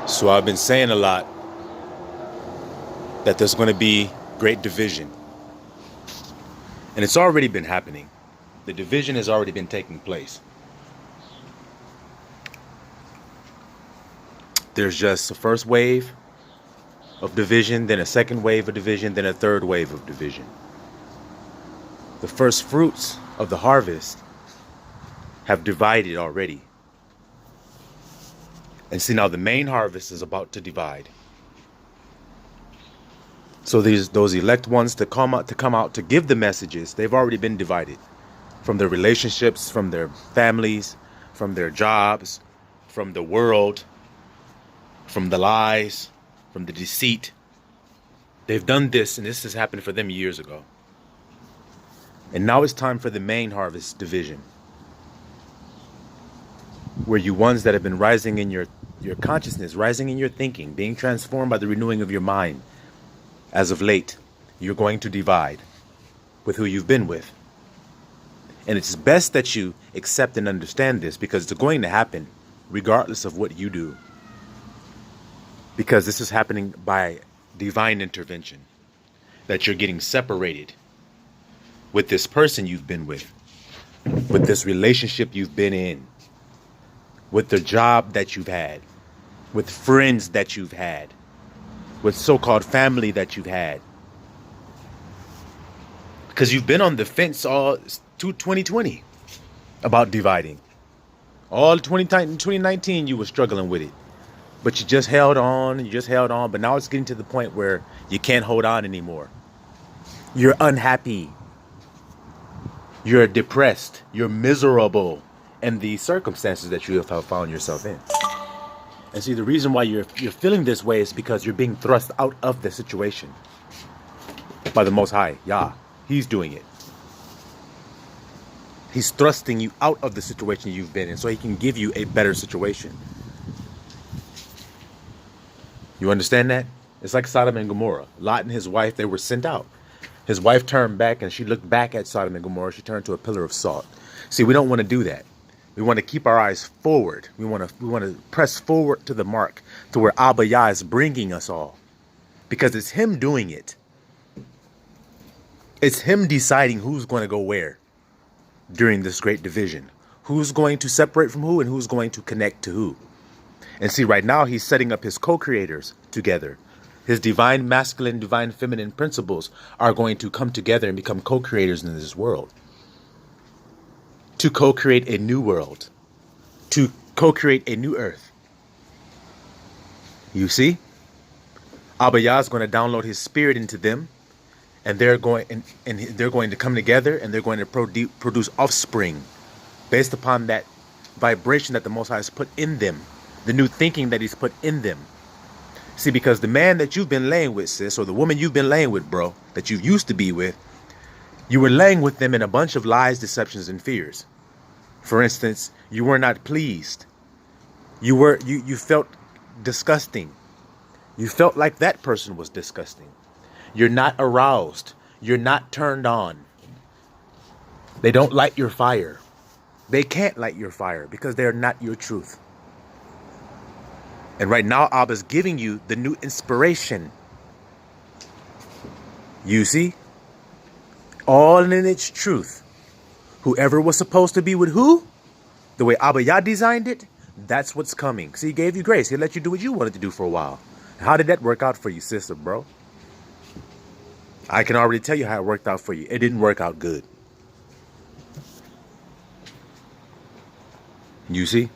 So I've been saying a lot that there's going to be great division. And it's already been happening. The division has already been taking place. There's just a first wave of division, then a second wave of division, then a third wave of division. The first fruits of the harvest have divided already. And see, now the main harvest is about to divide. So those elect ones to come out to give the messages, they've already been divided from their relationships, from their families, from their jobs, from the world, from the lies, from the deceit. They've done this, and this has happened for them years ago. And now it's time for the main harvest division, where you ones that have been rising in your consciousness, rising in your thinking, being transformed by the renewing of your mind, as of late, you're going to divide with who you've been with. And it's best that you accept and understand this, because it's going to happen regardless of what you do. Because this is happening by divine intervention, that you're getting separated with this person you've been with this relationship you've been in, with the job that you've had, with friends that you've had, with so-called family that you've had. Because you've been on the fence all 2020 about dividing. All 2019 you were struggling with it. But you just held on, but now it's getting to the point where you can't hold on anymore. You're unhappy. You're depressed. You're miserable in the circumstances that you have found yourself in. And see, the reason why you're feeling this way is because you're being thrust out of the situation by the Most High. Yah, He's doing it. He's thrusting you out of the situation you've been in so He can give you a better situation. You understand that? It's like Sodom and Gomorrah. Lot and his wife, they were sent out. His wife turned back, and she looked back at Sodom and Gomorrah. She turned to a pillar of salt. See, we don't want to do that. We want to keep our eyes forward. We want to press forward to the mark, to where Abba Yah is bringing us all. Because it's Him doing it. It's Him deciding who's going to go where during this great division. Who's going to separate from who and who's going to connect to who. And see, right now, He's setting up His co-creators together. His divine masculine, divine feminine principles are going to come together and become co-creators in this world. To co-create a new world. To co-create a new earth. You see? Abba Yah is going to download His spirit into them. And they're going to come together, and they're going to produce offspring based upon that vibration that the Most High has put in them. The new thinking that He's put in them. See, because the man that you've been laying with, sis, or the woman you've been laying with, bro, that you used to be with, you were laying with them in a bunch of lies, deceptions, and fears. For instance, you were not pleased. You felt disgusting. You felt like that person was disgusting. You're not aroused. You're not turned on. They don't light your fire. They can't light your fire because they're not your truth. And right now, Abba's giving you the new inspiration. You see? All in its truth. Whoever was supposed to be with who? The way Abba Yah designed it, that's what's coming. See, He gave you grace. He let you do what you wanted to do for a while. How did that work out for you, sister, bro? I can already tell you how it worked out for you. It didn't work out good. You see?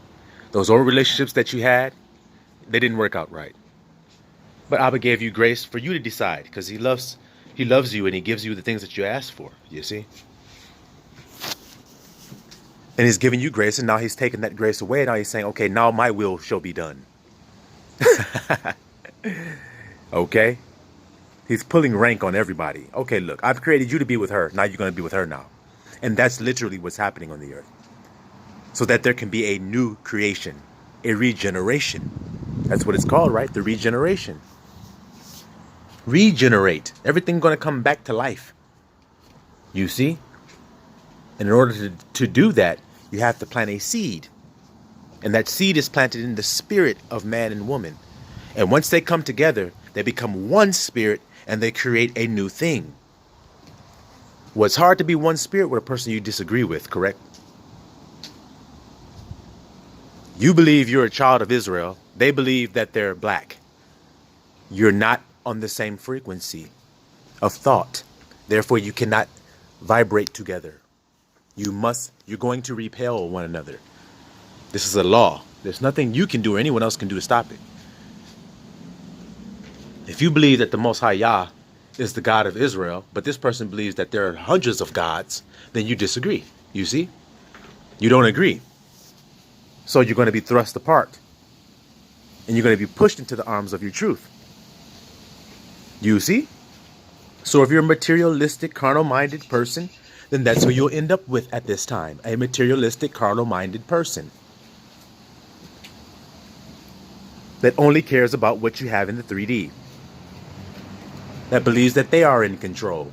Those old relationships that you had, they didn't work out right. But Abba gave you grace for you to decide, because He loves you, and He gives you the things that you ask for. You see? And He's giving you grace, and now He's taking that grace away, and now He's saying, okay, now my will shall be done. Okay? He's pulling rank on everybody. Okay, look, I've created you to be with her. Now you're going to be with her now. And that's literally what's happening on the earth. So that there can be a new creation, a regeneration. That's what it's called, right? The regeneration. Regenerate. Everything going to come back to life. You see? And in order to do that, you have to plant a seed. And that seed is planted in the spirit of man and woman. And once they come together, they become one spirit and they create a new thing. Well, it's hard to be one spirit with a person you disagree with, correct? You believe you're a child of Israel. They believe that they're black. You're not on the same frequency of thought. Therefore, you cannot vibrate together. You're going to repel one another. This is a law. There's nothing you can do or anyone else can do to stop it. If you believe that the Most High Yah is the God of Israel, but this person believes that there are hundreds of gods, then you disagree. You see? You don't agree. So you're going to be thrust apart. And you're going to be pushed into the arms of your truth. You see? So if you're a materialistic, carnal-minded person, then that's who you'll end up with at this time. A materialistic, carnal-minded person. That only cares about what you have in the 3D. That believes that they are in control.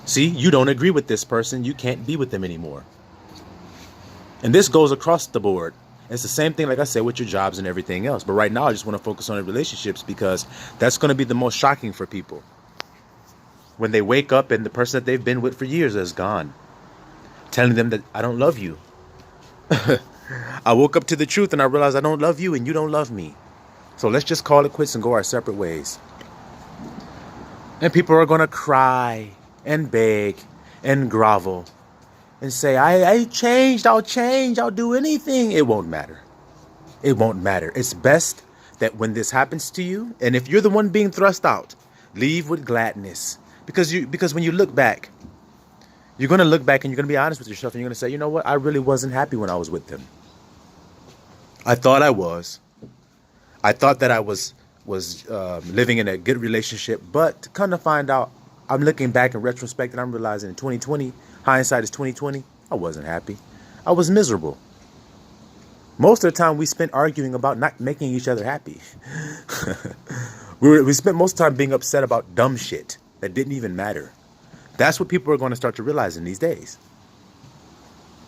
See, you don't agree with this person. You can't be with them anymore. And this goes across the board. It's the same thing, like I said, with your jobs and everything else. But right now, I just want to focus on the relationships because that's going to be the most shocking for people. When they wake up and the person that they've been with for years is gone. Telling them that I don't love you. I woke up to the truth and I realized I don't love you and you don't love me. So let's just call it quits and go our separate ways. And people are going to cry and beg and grovel and say, I changed, I'll change, I'll do anything. It won't matter. It won't matter. It's best that when this happens to you, and if you're the one being thrust out, leave with gladness. Because when you look back, you're going to look back and you're going to be honest with yourself and you're going to say, you know what? I really wasn't happy when I was with them. I thought I was. I thought that I was living in a good relationship, but to come to find out, I'm looking back in retrospect and I'm realizing in 2020, hindsight is 2020, I wasn't happy. I was miserable. Most of the time we spent arguing about not making each other happy. we spent most of the time being upset about dumb shit that didn't even matter. That's what people are going to start to realize in these days.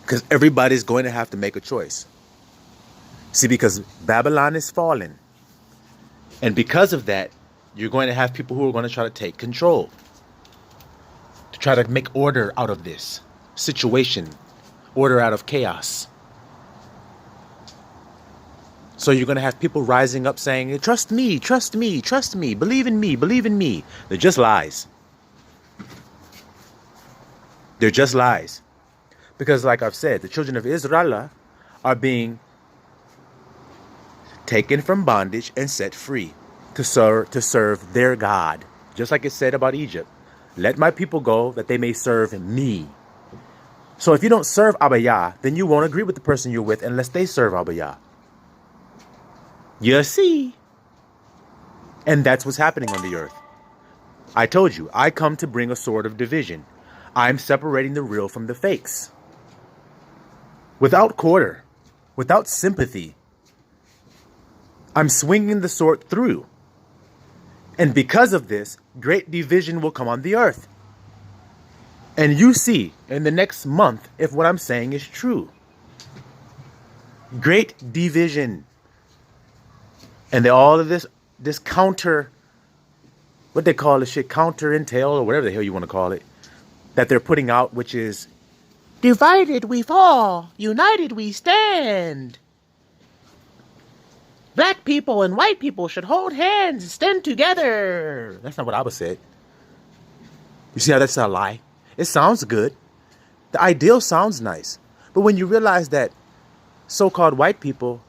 Because everybody's going to have to make a choice. See, because Babylon is fallen. And because of that, you're going to have people who are going to try to take control. To try to make order out of this situation. Order out of chaos. So you're going to have people rising up saying, trust me, trust me, trust me, believe in me, believe in me. They're just lies. They're just lies. Because like I've said, the children of Israel are being taken from bondage and set free to serve their God. Just like it said about Egypt. Let my people go that they may serve me. So if you don't serve Abba Yah, then you won't agree with the person you're with unless they serve Abba Yah. You see? And that's what's happening on the earth. I told you, I come to bring a sword of division. I'm separating the real from the fakes. Without quarter, without sympathy, I'm swinging the sword through. And because of this, great division will come on the earth. And you see in the next month if what I'm saying is true. Great division. And all of this counter, what they call this shit, counter intel or whatever the hell you want to call it, that they're putting out, which is, divided we fall, united we stand. Black people and white people should hold hands and stand together. That's not what Abba said. You see how that's a lie? It sounds good. The ideal sounds nice. But when you realize that so-called white people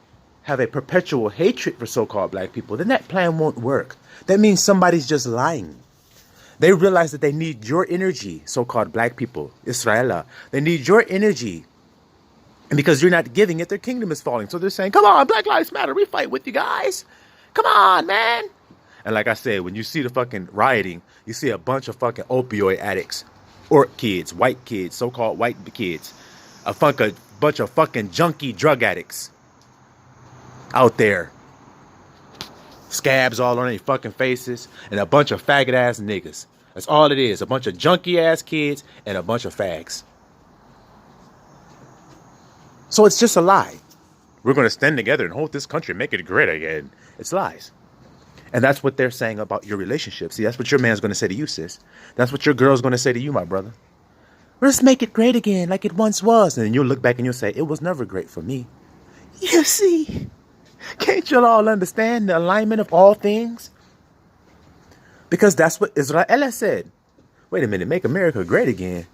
have a perpetual hatred for so-called black people, then that plan won't work. That means somebody's just lying. They realize that they need your energy, so-called black people, Israel. They need your energy. And because you're not giving it, their kingdom is falling. So they're saying, come on, Black Lives Matter, we fight with you guys. Come on, man. And like I said, when you see the fucking rioting, you see a bunch of fucking opioid addicts. Or kids, white kids, so-called white kids. A bunch of fucking junkie drug addicts. Out there. Scabs all on their fucking faces. And a bunch of faggot-ass niggas. That's all it is. A bunch of junkie-ass kids and a bunch of fags. So it's just a lie. We're going to stand together and hold this country and make it great again. It's lies. And that's what they're saying about your relationship. See, that's what your man's going to say to you, sis. That's what your girl's going to say to you, my brother. Let's make it great again like it once was. And then you'll look back and you'll say, it was never great for me. You see, can't you all understand the alignment of all things? Because that's what Israel said. Wait a minute, make America great again.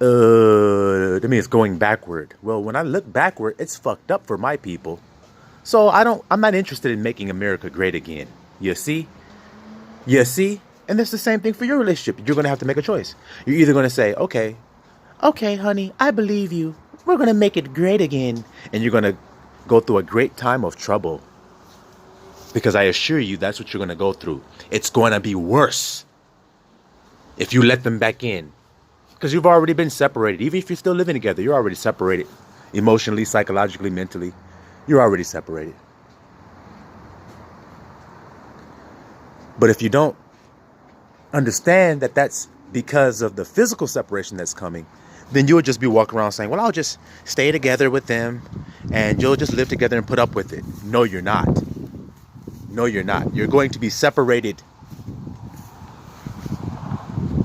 That means going backward. Well, when I look backward, it's fucked up for my people. So I'm not interested in making America great again. You see? You see? And it's the same thing for your relationship. You're going to have to make a choice. You're either going to say, okay, honey, I believe you. We're going to make it great again. And you're going to go through a great time of trouble. Because I assure you, that's what you're going to go through. It's going to be worse if you let them back in. Because you've already been separated. Even if you're still living together, you're already separated. Emotionally, psychologically, mentally. You're already separated. But if you don't understand that that's because of the physical separation that's coming, then you'll just be walking around saying, well, I'll just stay together with them and you'll just live together and put up with it. No, you're not. No, you're not. You're going to be separated.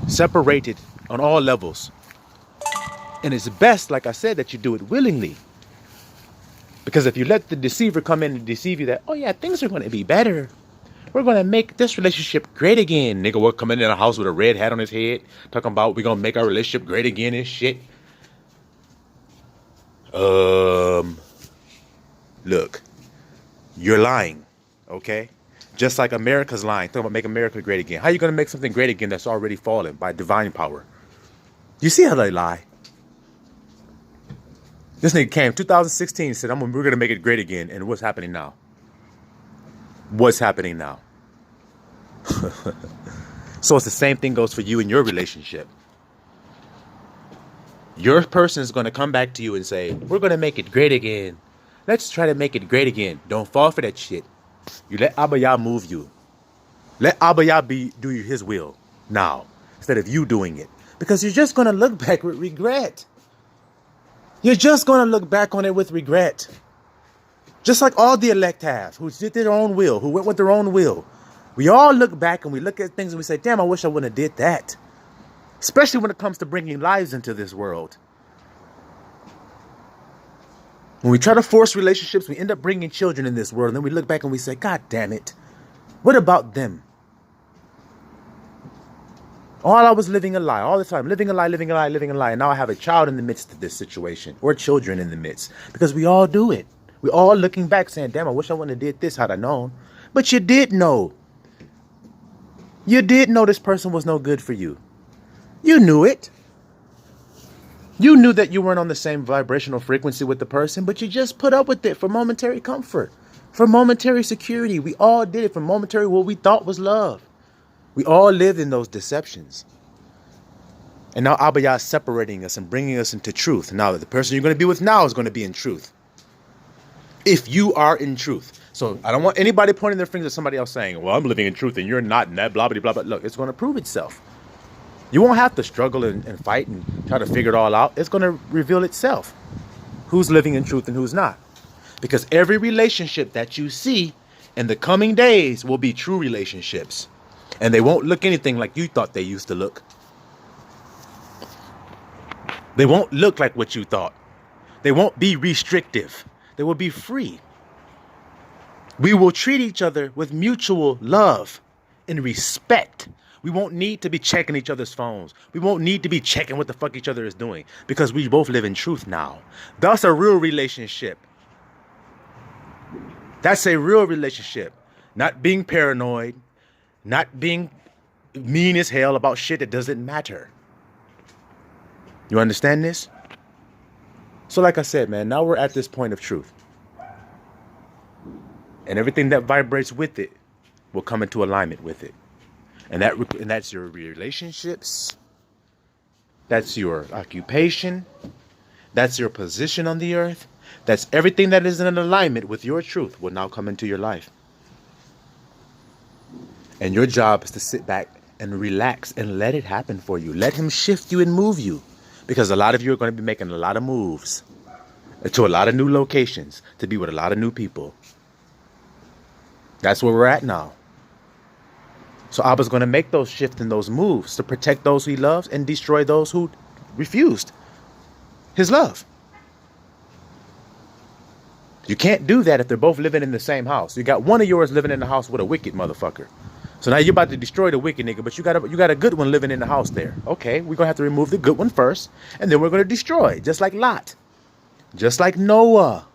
Separated on all levels. And it's best, like I said, that you do it willingly. Because if you let the deceiver come in and deceive you that, oh yeah, things are going to be better. We're going to make this relationship great again. Nigga will come in a house with a red hat on his head. Talking about we're going to make our relationship great again and shit. Look. You're lying. Okay? Just like America's lying. Talking about make America great again. How are you going to make something great again that's already fallen by divine power? You see how they lie? This nigga came 2016 said, we're going to make it great again. And what's happening now? What's happening now? So it's the same thing goes for you in your relationship. Your person is going to come back to you and say, we're going to make it great again. Let's try to make it great again. Don't fall for that shit. You let Abba Yah move you. Let Abba Yah do his will now instead of you doing it. Because you're just going to look back with regret. You're just going to look back on it with regret. Just like all the elect have, who did their own will, who went with their own will. We all look back and we look at things and we say, damn, I wish I wouldn't have did that. Especially when it comes to bringing lives into this world. When we try to force relationships, we end up bringing children in this world. And then we look back and we say, God damn it. What about them? All I was living a lie all the time. Living a lie, living a lie, living a lie. And now I have a child in the midst of this situation. Or children in the midst. Because we all do it. We all looking back saying, damn, I wish I wouldn't have did this had I known. But you did know. You did know this person was no good for you. You knew it. You knew that you weren't on the same vibrational frequency with the person, but you just put up with it for momentary comfort. For momentary security. We all did it for momentary what we thought was love. We all lived in those deceptions. And now Abba Yah is separating us and bringing us into truth. Now the person you're going to be with now is going to be in truth. If you are in truth. So I don't want anybody pointing their fingers at somebody else saying, well, I'm living in truth and you're not, and that blah, blah, blah, blah. Look, it's going to prove itself. You won't have to struggle and fight and try to figure it all out. It's going to reveal itself. Who's living in truth and who's not. Because every relationship that you see in the coming days will be true relationships. And they won't look anything like you thought they used to look. They won't look like what you thought. They won't be restrictive. They will be free. We will treat each other with mutual love and respect. We won't need to be checking each other's phones. We won't need to be checking what the fuck each other is doing. Because we both live in truth now. That's a real relationship. That's a real relationship. Not being paranoid. Not being mean as hell about shit that doesn't matter. You understand this? So like I said, man, now we're at this point of truth. And everything that vibrates with it will come into alignment with it. And that's your relationships. That's your occupation. That's your position on the earth. That's everything that is in alignment with your truth will now come into your life. And your job is to sit back and relax and let it happen for you. Let him shift you and move you. Because a lot of you are going to be making a lot of moves. to a lot of new locations, to be with a lot of new people. That's where we're at now. So Abba's going to make those shifts and those moves to protect those who he loves and destroy those who refused his love. You can't do that if they're both living in the same house. You got one of yours living in the house with a wicked motherfucker. So now you're about to destroy the wicked nigga, but you got a good one living in the house there. Okay, we're going to have to remove the good one first, and then we're going to destroy, just like Lot. Just like Noah.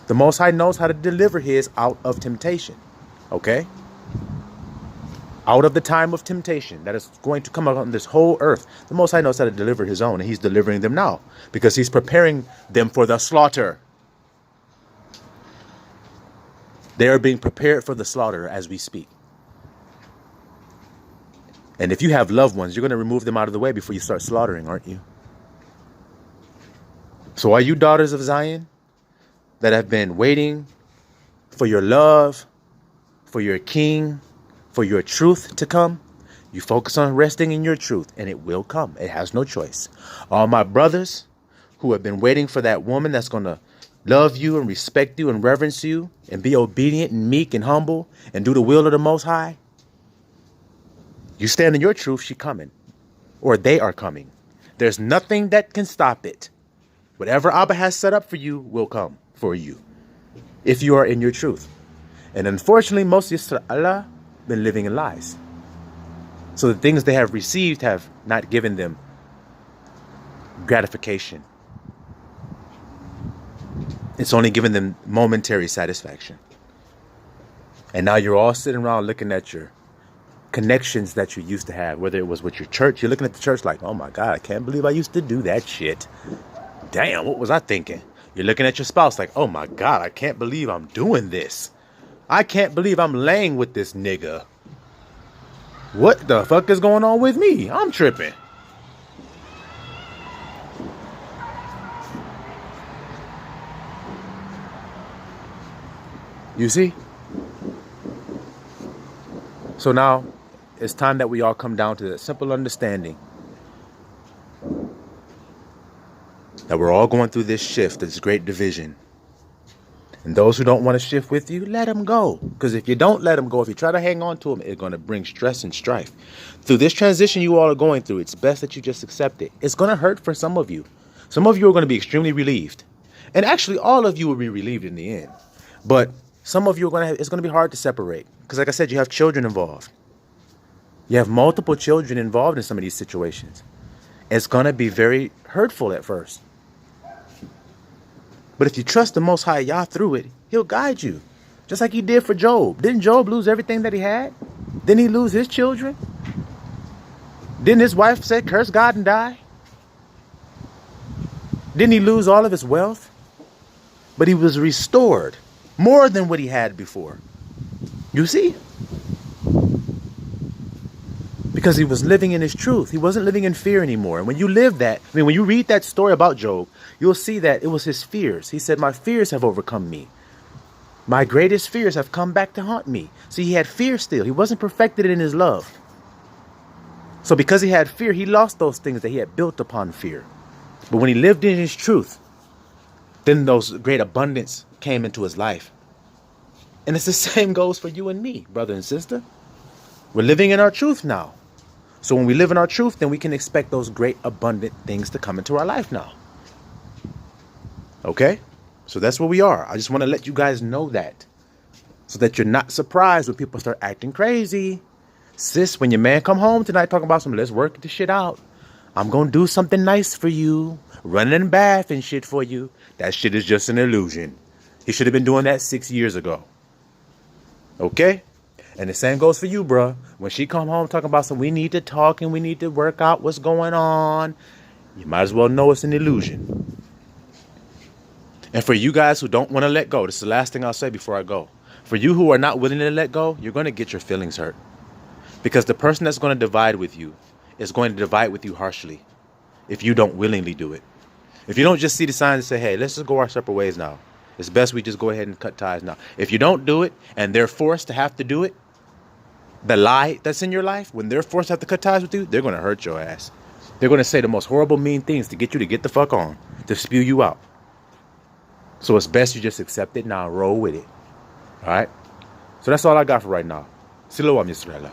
The Most High knows how to deliver his out of temptation. Okay? Out of the time of temptation that is going to come on this whole earth. The Most High knows how to deliver his own, and he's delivering them now because he's preparing them for the slaughter. They are being prepared for the slaughter as we speak. And if you have loved ones, you're going to remove them out of the way before you start slaughtering, aren't you? So are you daughters of Zion that have been waiting for your love, for your king, for your truth to come? You focus on resting in your truth and it will come. It has no choice. All my brothers who have been waiting for that woman that's going to love you and respect you and reverence you and be obedient and meek and humble and do the will of the Most High. You stand in your truth, she coming. Or they are coming. There's nothing that can stop it. Whatever Abba has set up for you will come for you. If you are in your truth. And unfortunately, most Yisrael been living in lies. So the things they have received have not given them gratification. It's only given them momentary satisfaction. And now you're all sitting around looking at your connections that you used to have, whether it was with your church. You're looking at the church like, oh my God, I can't believe I used to do that shit. Damn, what was I thinking? You're looking at your spouse like, oh my God, I can't believe I'm doing this. I can't believe I'm laying with this nigga. What the fuck is going on with me? I'm tripping. You see? So now it's time that we all come down to that simple understanding that we're all going through this shift, this great division. And those who don't want to shift with you, let them go. Because if you don't let them go, if you try to hang on to them, it's going to bring stress and strife. Through this transition you all are going through, it's best that you just accept it. It's going to hurt for some of you. Some of you are going to be extremely relieved. And actually, all of you will be relieved in the end. But some of you are going to have, it's going to be hard to separate. Because like I said, you have children involved. You have multiple children involved in some of these situations. It's going to be very hurtful at first. But if you trust the Most High Yah through it, he'll guide you. Just like he did for Job. Didn't Job lose everything that he had? Didn't he lose his children? Didn't his wife say, curse God and die? Didn't he lose all of his wealth? But he was restored more than what he had before. You see? Because he was living in his truth. He wasn't living in fear anymore. And when you live that, when you read that story about Job, you'll see that it was his fears. He said, my fears have overcome me. My greatest fears have come back to haunt me. See, he had fear still. He wasn't perfected in his love. So because he had fear, he lost those things that he had built upon fear. But when he lived in his truth, then those great abundance came into his life. And it's the same goes for you and me, brother and sister. We're living in our truth now. So when we live in our truth, then we can expect those great abundant things to come into our life now. Okay? So that's where we are. I just want to let you guys know that. So that you're not surprised when people start acting crazy. Sis, when your man come home tonight talking about some, let's work this shit out. I'm going to do something nice for you. Running in the bath and shit for you. That shit is just an illusion. He should have been doing that 6 years ago. Okay? And the same goes for you, bruh. When she come home talking about some, we need to talk and we need to work out what's going on. You might as well know it's an illusion. And for you guys who don't want to let go, this is the last thing I'll say before I go. For you who are not willing to let go, you're going to get your feelings hurt. Because the person that's going to divide with you is going to divide with you harshly. If you don't willingly do it. If you don't just see the signs and say, hey, let's just go our separate ways now. It's best we just go ahead and cut ties now. If you don't do it and they're forced to have to do it, the lie that's in your life, when they're forced to have to cut ties with you, they're going to hurt your ass. They're going to say the most horrible, mean things to get you to get the fuck on, to spew you out. So it's best you just accept it now and roll with it. All right? So that's all I got for right now. Siloam Yisrael.